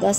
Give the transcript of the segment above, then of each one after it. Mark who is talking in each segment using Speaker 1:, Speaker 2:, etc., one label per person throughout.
Speaker 1: 10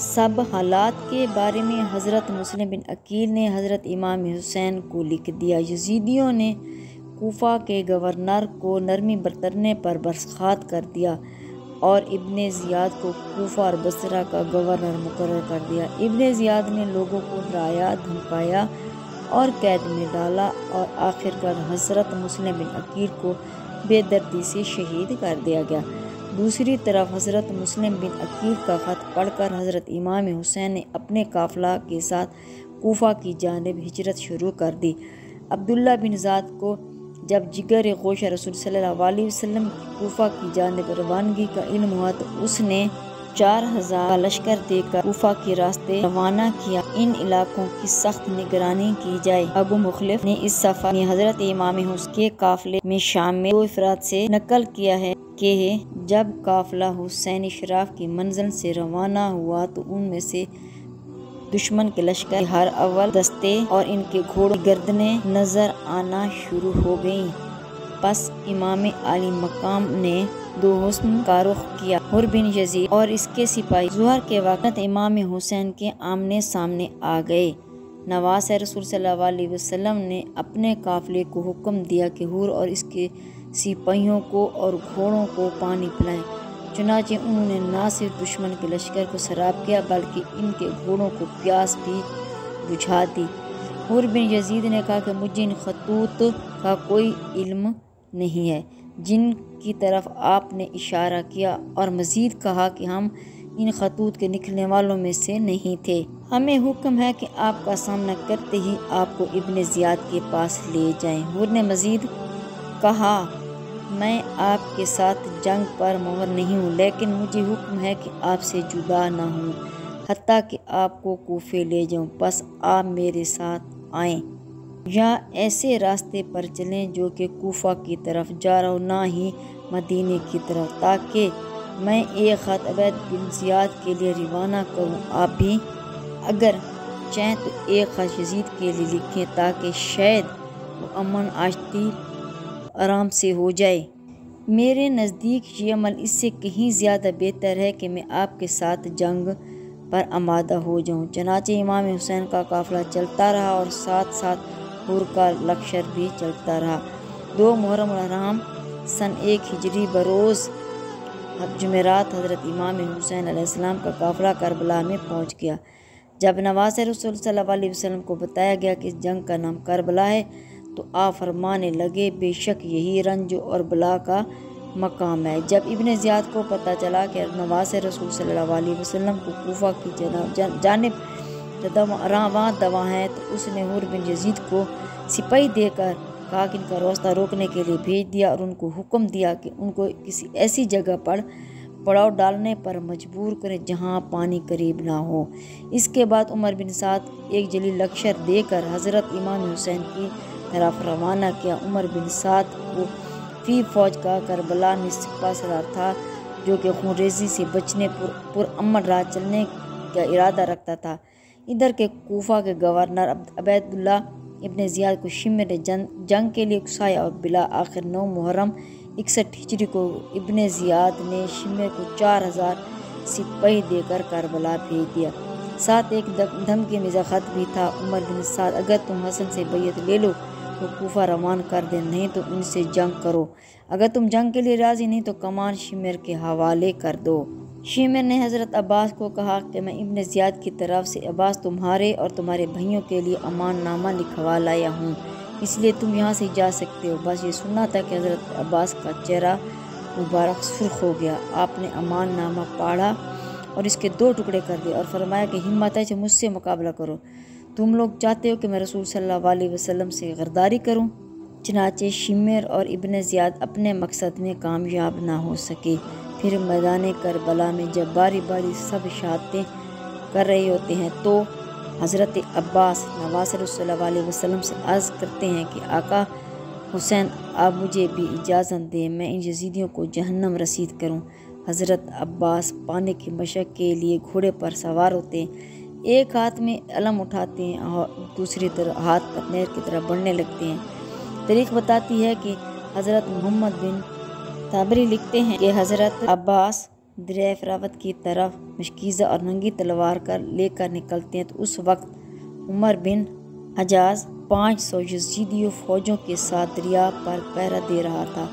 Speaker 1: سب حالات کے بارے میں حضرت مسلم بن عقیل نے حضرت امام حسین کو لکھ دیا۔ یزیدیوں نے کوفہ کے گورنر کو نرمی برتنے پر برخاست کر دیا اور ابن زیاد کو کوفہ اور بصرہ کا گورنر مقرر کر دیا۔ ابن زیاد نے لوگوں کو ڈرایا، دھمکایا اور قید میں ڈالا اور آخرکار حضرت مسلم بن عقیل کو بے دردی سے شہید کر دیا گیا۔ دوسری طرف حضرت مسلم بن عقیل کا خط پڑھ کر حضرت امام حسین نے اپنے قافلہ کے ساتھ کوفہ کی جانب ہجرت شروع کر دی۔ عبداللہ بن زیاد کو جب جگر گوشہ رسول صلی اللہ علیہ وسلم کی کوفہ کی جانب روانگی کا علم ہوا تو اس نے 4000 کا لشکر دے کر کوفہ کے راستے روانہ کیا۔ ان علاقوں کی سخت نگرانی کی جائے۔ ابو مخلف نے اس سفر میں حضرت امام حسین کے قافلے میں شام میں 2 افراد سے نقل کیا ہے کہ جب قافلہ حسین اشراف کی منزل سے روانہ ہوا تو ان میں سے دشمن کے لشکر کے ہر اول دستے اور ان کے گھوڑوں کی گردنیں نظر آنا شروع ہو گئیں۔ پس امام علی مقام نے دوحسن کا رخ کیا۔ حر بن یزید اور اس کے سپاہی ظہر کے وقت امام حسین کے آمنے سامنے آ گئے۔ نواز رسول صلی اللہ علیہ وسلم نے اپنے قافلے کو حکم دیا کہ حر اور اس کے سپاہیوں کو اور گھوڑوں کو پانی پلائیں۔ چنانچہ انہوں نے نہ صرف دشمن کے لشکر کو سراب کیا بلکہ ان کے گھوڑوں کو پیاس بھی بجھا دی۔ حر بن یزید نے کہا کہ مجھے ان خطوط کا کوئی علم نہیں ہے جن کی طرف آپ نے اشارہ کیا، اور مزید کہا کہ ہم ان خطوط کے لکھنے والوں میں سے نہیں تھے۔ ہمیں حکم ہے کہ آپ کا سامنا کرتے ہی آپ کو ابن زیاد کے پاس لے جائیں۔ حر نے مزید کہا میں آپ کے ساتھ جنگ پر مہر نہیں ہوں، لیکن مجھے حکم ہے کہ آپ سے جدا نہ ہوں حتیٰ کہ آپ کو کوفے لے جاؤں، بس آپ میرے ساتھ آئیں یا ایسے راستے پر چلیں جو کہ کوفہ کی طرف جا رہا ہو، نہ ہی مدینے کی طرف، تاکہ میں ایک خط عبید بن زیاد کے لیے روانہ کروں۔ آپ بھی اگر چاہیں تو ایک خط یزید کے لیے لکھیں تاکہ شاید وہ امن آشتی آرام سے ہو جائے۔ میرے نزدیک یہ عمل اس سے کہیں زیادہ بہتر ہے کہ میں آپ کے ساتھ جنگ پر آمادہ ہو جاؤں۔ چنانچہ امام حسین کا قافلہ چلتا رہا اور ساتھ ساتھ حر کا لشکر بھی چلتا رہا۔ 2 محرم الحرام سن 1 ہجری بروز جمعرات حضرت امام حسین علیہ السلام کا قافلہ کربلا میں پہنچ گیا۔ جب نواز رسول صلی اللہ علیہ وسلم کو بتایا گیا کہ اس جنگ کا نام کربلا ہے تو آپ فرمانے لگے بے شک یہی رنج اور بلا کا مقام ہے۔ جب ابن زیاد کو پتہ چلا کہ نواز رسول صلی اللہ علیہ وسلم کو کوفہ کی جانب رواں ہے تو اس نے حر بن یزید کو سپاہی دے کر کہا کہ ان کا راستہ روکنے کے لیے بھیج دیا اور ان کو حکم دیا کہ ان کو کسی ایسی جگہ پر پڑاؤ ڈالنے پر مجبور کریں جہاں پانی قریب نہ ہو۔ اس کے بعد عمر بن سعد ایک جلیل لشکر دے کر حضرت امام حسین کی طرف روانہ کیا۔ عمر بن سعد کو فی فوج کا کربلا میں سپہ سالار تھا جو کہ خون ریزی سے بچنے پرامن راہ چلنے کا ارادہ رکھتا تھا۔ ادھر کے کوفہ کے گورنر عبید اللہ ابن زیاد کو شمر نے جنگ کے لیے اکسایا اور بلا آخر 9 محرم 61 ہجری کو ابن زیاد نے شمر کو 4000 سپاہی دے کر کربلا بھیج دیا۔ ساتھ ایک دھمکی میں خط بھی تھا، عمر بن سعد اگر تم حسن سے بیعت لے لو تو کوفہ روان کر دیں، نہیں تو ان سے جنگ کرو، اگر تم جنگ کے لیے راضی نہیں تو کمان شمر کے حوالے کر دو۔ شمر نے حضرت عباس کو کہا کہ میں ابن زیاد کی طرف سے عباس تمہارے اور تمہارے بھائیوں کے لیے امان نامہ لکھوا لایا ہوں، اس لیے تم یہاں سے جا سکتے ہو۔ بس یہ سننا تھا کہ حضرت عباس کا چہرہ مبارک سرخ ہو گیا۔ آپ نے امان نامہ پاڑھا اور اس کے 2 ٹکڑے کر دیے اور فرمایا کہ ہمت ہے کہ مجھ سے مقابلہ کرو، تم لوگ چاہتے ہو کہ میں رسول صلی اللہ علیہ وسلم سے غداری کروں۔ چنانچہ شمر اور ابن زیاد اپنے مقصد میں کامیاب نہ ہو سکے۔ پھر میدان کربلا میں جب باری باری سب شہادتیں کر رہے ہوتے ہیں تو حضرت عباس نواز رسول صلی اللہ علیہ وسلم سے عرض کرتے ہیں کہ آقا حسین آپ مجھے بھی اجازت دیں، میں ان یزیدیوں کو جہنم رسید کروں۔ حضرت عباس پانے کی مشق کے لیے گھوڑے پر سوار ہوتے ہیں، ایک ہاتھ میں علم اٹھاتے ہیں اور دوسری طرف ہاتھ نہر کی طرف بڑھنے لگتے ہیں۔ تاریخ بتاتی ہے کہ حضرت محمد بن تابری لکھتے ہیں کہ حضرت عباس دریائے فراوت کی طرف مشکیزہ اور ننگی تلوار لے کر نکلتے ہیں، تو اس وقت عمر بن حجاز 500 یزیدی فوجوں کے ساتھ دریا پر پہرا دے رہا تھا۔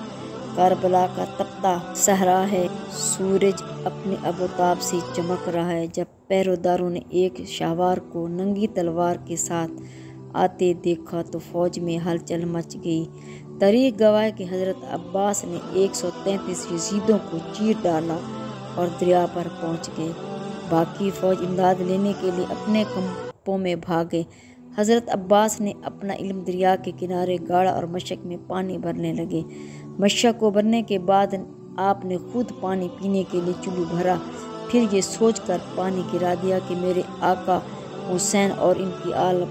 Speaker 1: کربلا کا تپتا صحرا ہے، سورج اپنے آفتاب سے چمک رہا ہے، جب پہروداروں نے ایک شہوار کو ننگی تلوار کے ساتھ آتے دیکھا تو فوج میں ہلچل مچ گئی۔ تاریخ گواہ ہے کہ حضرت عباس نے 133 یزیدوں کو چیر ڈالا اور دریا پر پہنچ گئے۔ باقی فوج امداد لینے کے لیے اپنے کمپوں میں بھاگے۔ حضرت عباس نے اپنا علم دریا کے کنارے گاڑا اور مشک میں پانی بھرنے لگے۔ مشک کو بھرنے کے بعد آپ نے خود پانی پینے کے لیے چلو بھرا، پھر یہ سوچ کر پانی گرا دیا کہ میرے آقا حسین اور ان کی آل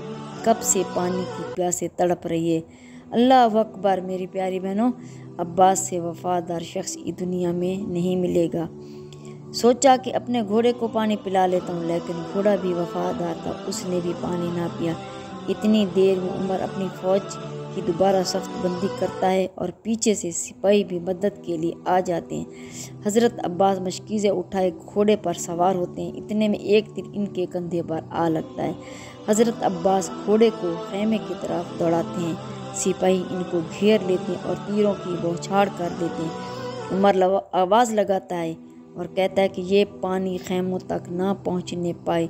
Speaker 1: کب سے پانی کی پیاسے تڑپ رہی ہے۔ اللہ اکبر! میری پیاری بہنوں، عباس سے وفادار شخص اس دنیا میں نہیں ملے گا۔ سوچا کہ اپنے گھوڑے کو پانی پلا لیتا ہوں، لیکن گھوڑا بھی وفادار تھا، اس نے بھی پانی نہ پیا۔ اتنی دیر میں عمر اپنی فوج کی دوبارہ صف بندی کرتا ہے اور پیچھے سے سپاہی بھی مدد کے لیے آ جاتے ہیں۔ حضرت عباس مشکیزیں اٹھائے گھوڑے پر سوار ہوتے ہیں، اتنے میں ایک تیر ان کے کندھے پر آ لگتا ہے۔ حضرت عباس گھوڑے کو خیمے کی طرف دوڑاتے ہیں، سپاہی ان کو گھیر لیتے ہیں اور تیروں کی بوچھاڑ کر دیتے ہیں۔ عمر آواز لگاتا ہے اور کہتا ہے کہ یہ پانی خیموں تک نہ پہنچنے پائے،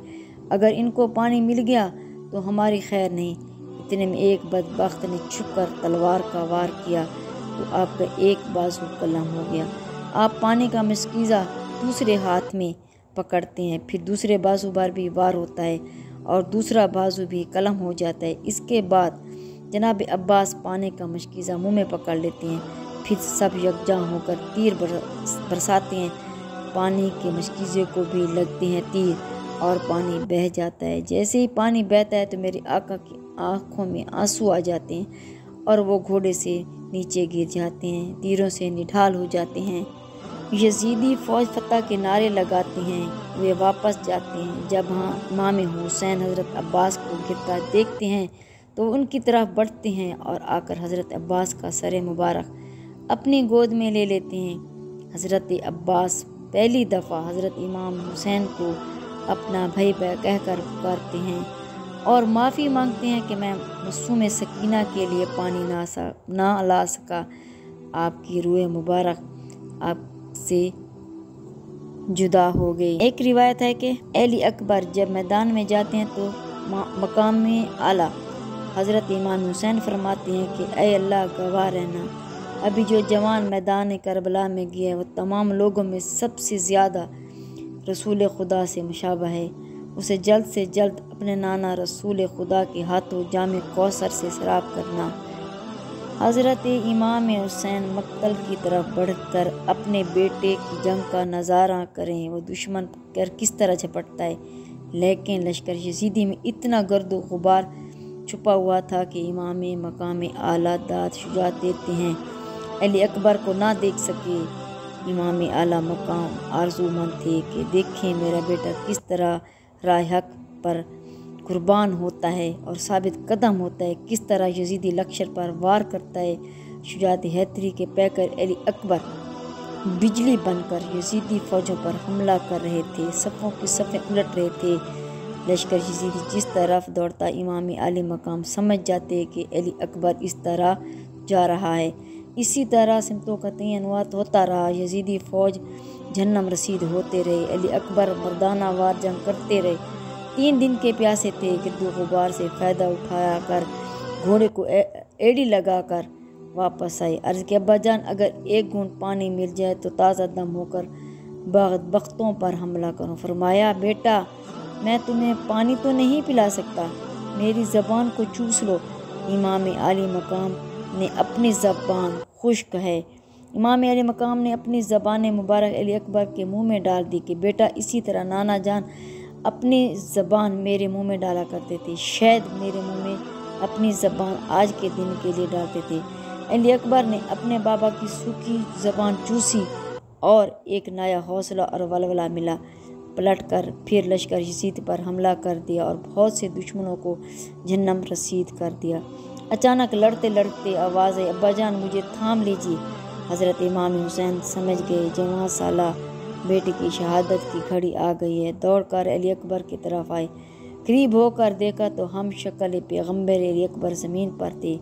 Speaker 1: اگر ان کو پانی مل گیا تو ہماری خیر نہیں۔ اتنے میں ایک بدبخت نے چھپ کر تلوار کا وار کیا تو آپ کا ایک بازو قلم ہو گیا۔ آپ پانی کا مشکیزہ دوسرے ہاتھ میں پکڑتے ہیں، پھر دوسرے بازو پر بھی وار ہوتا ہے اور دوسرا بازو بھی قلم ہو جاتا ہے۔ اس کے بعد جناب عباس پانی کا مشکیزہ منہ میں پکڑ لیتے ہیں، پھر سب یکجا ہو کر تیر برساتے ہیں۔ پانی کے مشکیزے کو بھی لگتے ہیں تیر اور پانی بہہ جاتا ہے۔ جیسے ہی پانی بہتا ہے تو میرے آقا کی آنکھوں میں آنسو آ جاتے ہیں اور وہ گھوڑے سے نیچے گر جاتے ہیں، تیروں سے نڈھال ہو جاتے ہیں۔ یزیدی فوج فتح کے نعرے لگاتے ہیں، وہ واپس جاتے ہیں۔ جب امام حسین حضرت عباس کو گرتا دیکھتے ہیں تو ان کی طرف بڑھتے ہیں اور آ کر حضرت عباس کا سر مبارک اپنی گود میں لے لیتے ہیں۔ حضرت عباس پہلی دفعہ حضرت امام حسین کو اپنا بھائی کہہ کر پکارتے ہیں اور معافی مانگتے ہیں کہ میں معصوم سکینہ کے لیے پانی نہ لا سکا۔ آپ کی روح مبارک آپ سے جدا ہو گئی۔ ایک روایت ہے کہ علی اکبر جب میدان میں جاتے ہیں تو مقام اعلیٰ حضرت امام حسین فرماتے ہیں کہ اے اللہ گواہ رہنا، ابھی جو جوان میدان کربلا میں گیا ہے وہ تمام لوگوں میں سب سے زیادہ رسول خدا سے مشابہ ہے، اسے جلد سے جلد اپنے نانا رسول خدا کے ہاتھوں جام کوثر سے سیراب کرنا۔ حضرت امام حسین مقتل کی طرف بڑھ کر اپنے بیٹے کی جنگ کا نظارہ کریں، وہ دشمن پر کس طرح جھپٹتا ہے، لیکن لشکر یزیدی میں اتنا گرد و غبار چھپا ہوا تھا کہ امام مقام اعلیٰ داد شجاعت دیتے ہیں علی اکبر کو نہ دیکھ سکے۔ امام اعلیٰ مقام آرزو مند تھے کہ دیکھیں میرا بیٹا کس طرح راہ حق پر قربان ہوتا ہے اور ثابت قدم ہوتا ہے، کس طرح یزیدی لشکر پر وار کرتا ہے۔ شجاعت حیدری کے پیکر علی اکبر بجلی بن کر یزیدی فوجوں پر حملہ کر رہے تھے، صفوں کی صفیں الٹ رہے تھے۔ لشکر یزیدی جس طرف دوڑتا امام علی مقام سمجھ جاتے کہ علی اکبر اس طرح جا رہا ہے، اسی طرح سمتوں کا تعین ہوتا رہا۔ یزیدی فوج جہنم رسید ہوتے رہے، علی اکبر مردانہ وار جنگ کرتے رہے۔ 3 دن کے پیاسے تھے، گرد و غبار سے فائدہ اٹھایا کر گھوڑے کو ایڑی لگا کر واپس آئے۔ عرض کہ ابا جان اگر ایک گھونٹ پانی مل جائے تو تازہ دم ہو کر بدبختوں پر حملہ کروں۔ فرمایا بیٹا میں تمہیں پانی تو نہیں پلا سکتا، میری زبان کو چوس لو۔ امام علی مقام نے اپنی زبان خشک ہے، امام علی مقام نے اپنی زبان مبارک علی اکبر کے منہ میں ڈال دی کہ بیٹا اسی طرح نانا جان اپنی زبان میرے منہ میں ڈالا کرتے تھے، شاید میرے منہ میں اپنی زبان آج کے دن کے لیے ڈالتے تھے۔ علی اکبر نے اپنے بابا کی سوکھی زبان چوسی اور ایک نیا حوصلہ اور ولولہ ملا، پلٹ کر پھر لشکر یزید پر حملہ کر دیا اور بہت سے دشمنوں کو جہنم رسید کر دیا۔ اچانک لڑتے لڑتے آواز آئی ابا جان مجھے تھام لیجیے۔ حضرت امام حسین سمجھ گئے جوان سالہ بیٹے کی شہادت کی گھڑی آ گئی ہے۔ دوڑ کر علی اکبر کی طرف آئے، قریب ہو کر دیکھا تو ہم شکل پیغمبر علی اکبر زمین پر تھے۔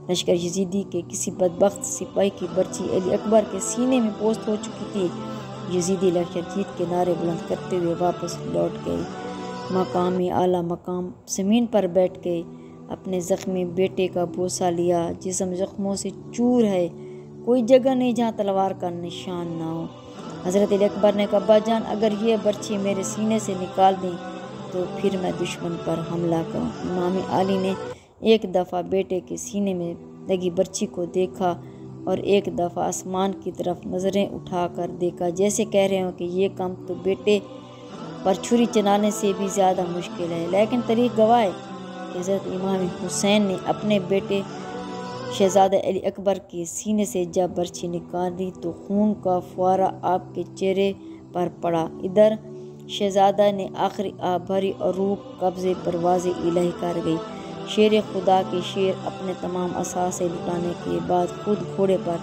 Speaker 1: لشکر یزیدی کے کسی بدبخت سپاہی کی برچی علی اکبر کے سینے میں پوست ہو چکی تھی۔ یزیدی لشکر جیت کے نعرے بلند کرتے ہوئے واپس لوٹ گئے۔ مقام اعلیٰ مقام زمین پر بیٹھ گئے، اپنے زخمی بیٹے کا بوسہ لیا۔ جسم زخموں سے چور ہے، کوئی جگہ نہیں جہاں تلوار کا نشان نہ ہو۔ حضرت علی اکبر نے کہا، ابا جان اگر یہ برچی میرے سینے سے نکال دیں تو پھر میں دشمن پر حملہ کروں۔ امام علی نے ایک دفعہ بیٹے کے سینے میں لگی برچی کو دیکھا اور ایک دفعہ آسمان کی طرف نظریں اٹھا کر دیکھا، جیسے کہہ رہے ہوں کہ یہ کام تو بیٹے پر چھری چلانے سے بھی زیادہ مشکل ہے۔ لیکن تاریخ گواہ ہے کہ حضرت امام حسین نے اپنے بیٹے شہزادہ علی اکبر کے سینے سے جب برچی نکالی تو خون کا فوارہ آپ کے چہرے پر پڑا۔ ادھر شہزادہ نے آخری آہ بھری اور روح قبضے پرواز الہی کر گئی۔ شیر خدا کے شیر اپنے تمام اثاثے لٹانے کے بعد خود گھوڑے پر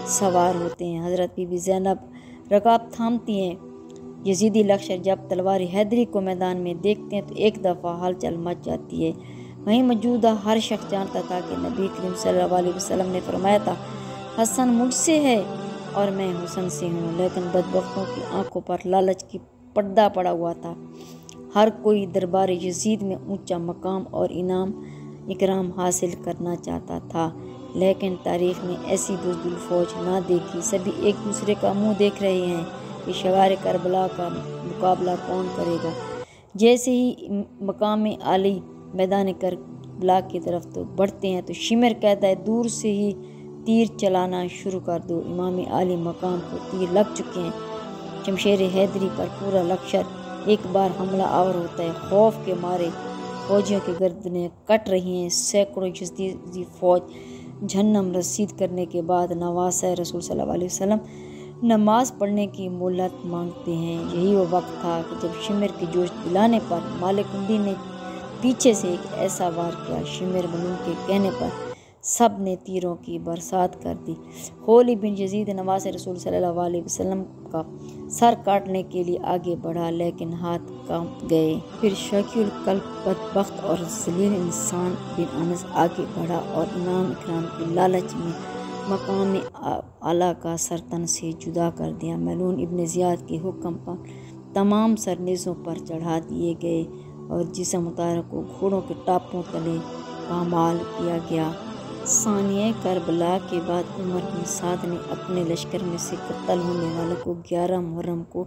Speaker 1: سوار ہوتے ہیں۔ حضرت بی بی زینب رکاب تھامتی ہیں۔ یزیدی لشکر جب تلوار حیدری کو میدان میں دیکھتے ہیں تو ایک دفعہ ہلچل مچ جاتی ہے۔ وہیں موجودہ ہر شخص جانتا تھا کہ نبی کریم صلی اللہ علیہ وسلم نے فرمایا تھا، حسن مجھ سے ہے اور میں حسن سے ہوں، لیکن بدبختوں کی آنکھوں پر لالچ کی پردہ پڑا ہوا تھا۔ ہر کوئی دربار یزید میں اونچا مقام اور انعام اکرام حاصل کرنا چاہتا تھا، لیکن تاریخ نے ایسی بزدل فوج نہ دیکھی۔ سبھی ایک دوسرے کا منہ دیکھ رہے ہیں کہ شوار کربلا کا مقابلہ کون کرے گا۔ جیسے ہی مقام علی میدان کربلا کی طرف تو بڑھتے ہیں تو شمر کہتا ہے، دور سے ہی تیر چلانا شروع کر دو۔ امام علی مقام کو تیر لگ چکے ہیں۔ شمشیر حیدری پر پورا لشکر ایک بار حملہ آور ہوتا ہے۔ خوف کے مارے فوجیوں کی گردنیں کٹ رہی ہیں۔ سینکڑوں یزیدی فوج جہنم رسید کرنے کے بعد نواسہ رسول صلی اللہ علیہ وسلم نماز پڑھنے کی مہلت مانگتے ہیں۔ یہی وہ وقت تھا کہ جب شمر کی جوش دلانے پر مالک الدین نے پیچھے سے ایک ایسا وار کیا، شمر بنو کے کہنے پر سب نے تیروں کی برسات کر دی۔ خولی بن یزید نواسہ رسول صلی اللہ علیہ وسلم کا سر کاٹنے کے لیے آگے بڑھا، لیکن ہاتھ کانپ گئے۔ پھر شقی القلب بدبخت اور ذلیل انسان بن انس آگے بڑھا اور انعام اکرام کی لالچ میں مقام اعلیٰ کا سر تن سے جدا کر دیا۔ ملعون ابن زیاد کے حکم پر تمام سر نیزوں پر چڑھا دیے گئے اور جسم مطہرہ کو گھوڑوں کے ٹاپوں تلے پامال کیا گیا۔ ثانیہ کربلا کے بعد عمر بن سعد نے اپنے لشکر میں سے قتل ہونے والوں کو 11 محرم کو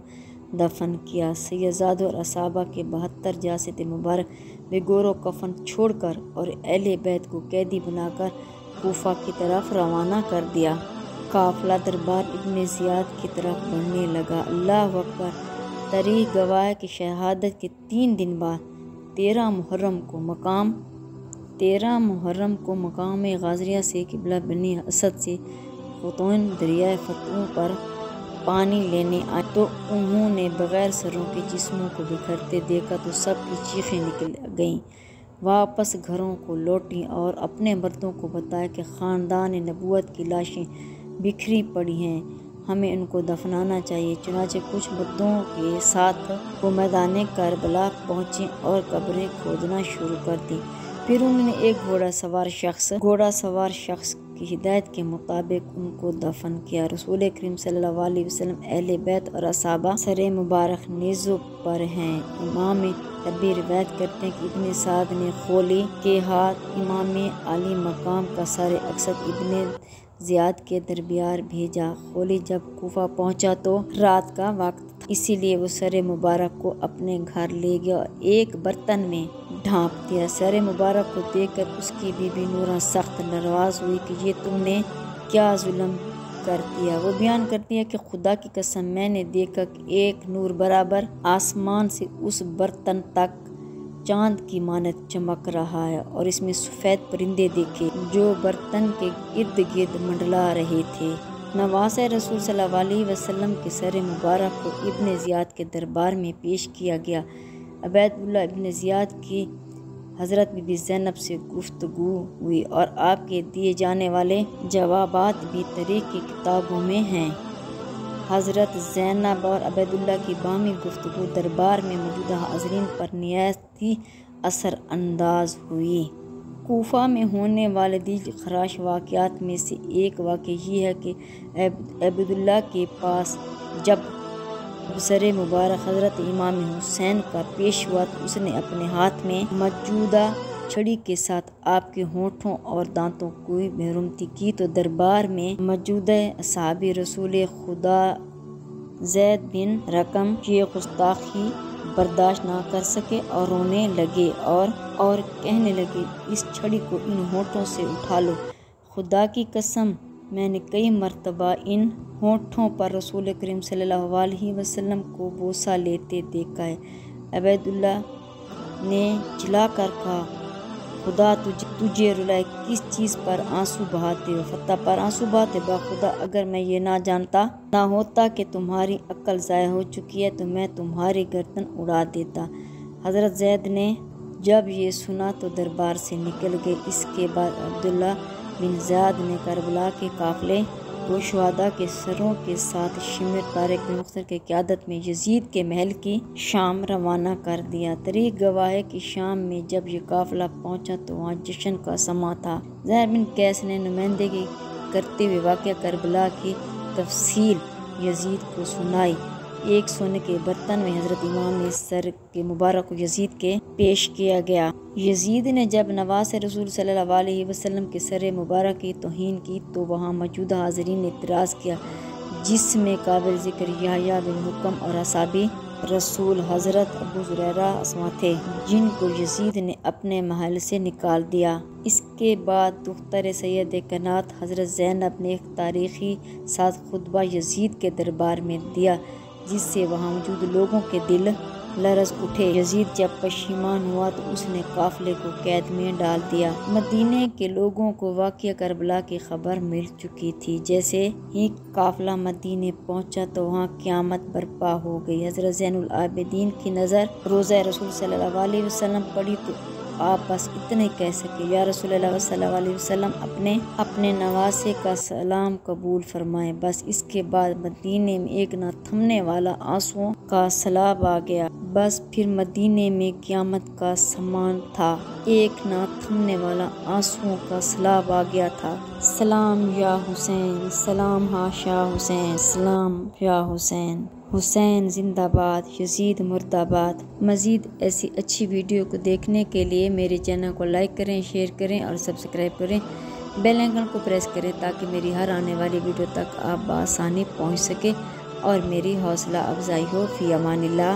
Speaker 1: دفن کیا۔ سیدزادوں اور اصحابہ کے 72 جاسد مبارک بے گور و کفن چھوڑ کر اور اہل بیت کو قیدی بنا کر کوفہ کی طرف روانہ کر دیا۔ قافلہ دربار ابن زیاد کی طرف بڑھنے لگا۔ اللہ اکبر! تاریخ گواہ ہے کہ شہادت کے 3 دن بعد 13 محرم کو مقام غازریہ سے قبلہ بنی اسد سے خطون دریائے فتون پر پانی لینے آئے تو انہوں نے بغیر سروں کے جسموں کو بکھرتے دیکھا تو سب کی چیخیں نکل گئیں۔ واپس گھروں کو لوٹیں اور اپنے مردوں کو بتایا کہ خاندان نبوت کی لاشیں بکھری پڑی ہیں، ہمیں ان کو دفنانا چاہیے۔ چنانچہ کچھ مردوں کے ساتھ وہ میدان کربلا پہنچے اور قبریں کھودنا شروع کر دیں۔ پھر انہوں نے ایک گھوڑا سوار شخص کی ہدایت کے مطابق ان کو دفن کیا۔ رسول کریم صلی اللہ علیہ وسلم، اہل بیت اور اصحابہ سر مبارک نیزوں پر ہیں۔ امام طبری روایت کرتے ہیں کہ ابن سعد نے خولی کے ہاتھ امام علی مقام کا سر اسد ابن زیاد کے دربار بھیجا۔ خولی جب کوفہ پہنچا تو رات کا وقت تھا، اسی لیے وہ سر مبارک کو اپنے گھر لے گیا اور ایک برتن میں ڈھانپ دیا۔ سر مبارک کو دیکھ کر اس کی بیوی نورہ سخت ناراض ہوئی کہ یہ تم نے کیا ظلم کر دیا۔ وہ بیان کرتی ہے کہ خدا کی قسم میں نے دیکھا کہ ایک نور برابر آسمان سے اس برتن تک چاند کی مانند چمک رہا ہے اور اس میں سفید پرندے دیکھے جو برتن کے ارد گرد منڈلا رہے تھے۔ نواسہ رسول صلی اللہ علیہ وسلم کے سر مبارک کو ابن زیاد کے دربار میں پیش کیا گیا۔ عبید اللہ ابن زیاد کی حضرت بی بی زینب سے گفتگو ہوئی اور آپ کے دیے جانے والے جوابات بھی تاریخ کی کتابوں میں ہیں۔ حضرت زینب اور عبیداللہ کی باہمی گفتگو دربار میں موجودہ حاضرین پر نہایت ہی اثر انداز ہوئی۔ کوفہ میں ہونے والے دل خراش واقعات میں سے ایک واقعہ یہ ہے کہ عبیداللہ کے پاس جب سر مبارک حضرت امام حسین کا پیش ہوا تو اس نے اپنے ہاتھ میں موجودہ چھڑی کے ساتھ آپ کے ہونٹوں اور دانتوں کی بےرحمتی کی تو دربار میں موجود اصحاب رسول خدا زید بن رقم یہ گستاخی برداشت نہ کر سکے اور رونے لگے اور کہنے لگے، اس چھڑی کو ان ہونٹوں سے اٹھا لو، خدا کی قسم میں نے کئی مرتبہ ان ہونٹوں پر رسول کریم صلی اللہ علیہ وسلم کو بوسہ لیتے دیکھا ہے۔ عبیداللہ نے جھلا کر کہا، خدا تجھے رلائے، کس چیز پر آنسو بہاتے ہو؟ فتح پر آنسو بہاتے؟ خدا اگر میں یہ نہ ہوتا کہ تمہاری عقل ضائع ہو چکی ہے تو میں تمہاری گردن اڑا دیتا۔ حضرت زید نے جب یہ سنا تو دربار سے نکل گئے۔ اس کے بعد عبداللہ بن زیاد نے کربلا کے قافلے کو شہداء کے سروں کے ساتھ شمر طارق بن مختار کی قیادت میں یزید کے محل کی شام روانہ کر دیا۔ تاریخ گواہ ہے کہ شام میں جب یہ قافلہ پہنچا تو وہاں جشن کا سماں تھا۔ زہر بن قیس نے نمائندگی کرتے ہوئے واقعہ کربلا کی تفصیل یزید کو سنائی۔ ایک سونے کے برتن میں حضرت امام نے سر کے مبارک کو یزید کے پیش کیا گیا۔ یزید نے جب نواز رسول صلی اللہ علیہ وسلم کے سر مبارک کی توہین کی تو وہاں موجودہ حاضرین نے اعتراض کیا، جس میں قابل ذکر یحییٰ بن حکم اور اصحابی رسول حضرت ابو ہریرہ اسما تھے، جن کو یزید نے اپنے محل سے نکال دیا۔ اس کے بعد دختر سید کائنات حضرت زینب نے ایک تاریخی ساز خطبہ یزید کے دربار میں دیا، جس سے وہاں موجود لوگوں کے دل لرز اٹھے۔ یزید جب پشیمان ہوا تو اس نے قافلے کو قید میں ڈال دیا۔ مدینے کے لوگوں کو واقعہ کربلا کی خبر مل چکی تھی۔ جیسے ہی قافلہ مدینے پہنچا تو وہاں قیامت برپا ہو گئی۔ حضرت زین العابدین کی نظر روضہ رسول صلی اللہ علیہ وسلم پڑی تو آپ بس اتنے کہہ سکے، یا رسول اللہ صلی اللہ علیہ وسلم اپنے نواسے کا سلام قبول فرمائیں۔ بس اس کے بعد مدینے میں ایک نہ تھمنے والا آنسوؤں کا سیلاب آ گیا۔ بس پھر مدینے میں قیامت کا سامان تھا، ایک نہ تھمنے والا آنسوؤں کا سیلاب آ گیا تھا۔ سلام یا حسین، سلام ہاشا حسین، سلام یا حسین، حسین زندہ باد، یزید مرد آباد۔ مزید ایسی اچھی ویڈیو کو دیکھنے کے لیے میرے چینل کو لائک کریں، شیئر کریں اور سبسکرائب کریں، بیل آئیکن کو پریس کریں تاکہ میری ہر آنے والی ویڈیو تک آپ بآسانی پہنچ سکیں اور میری حوصلہ افزائی ہو۔ فی امان اللہ۔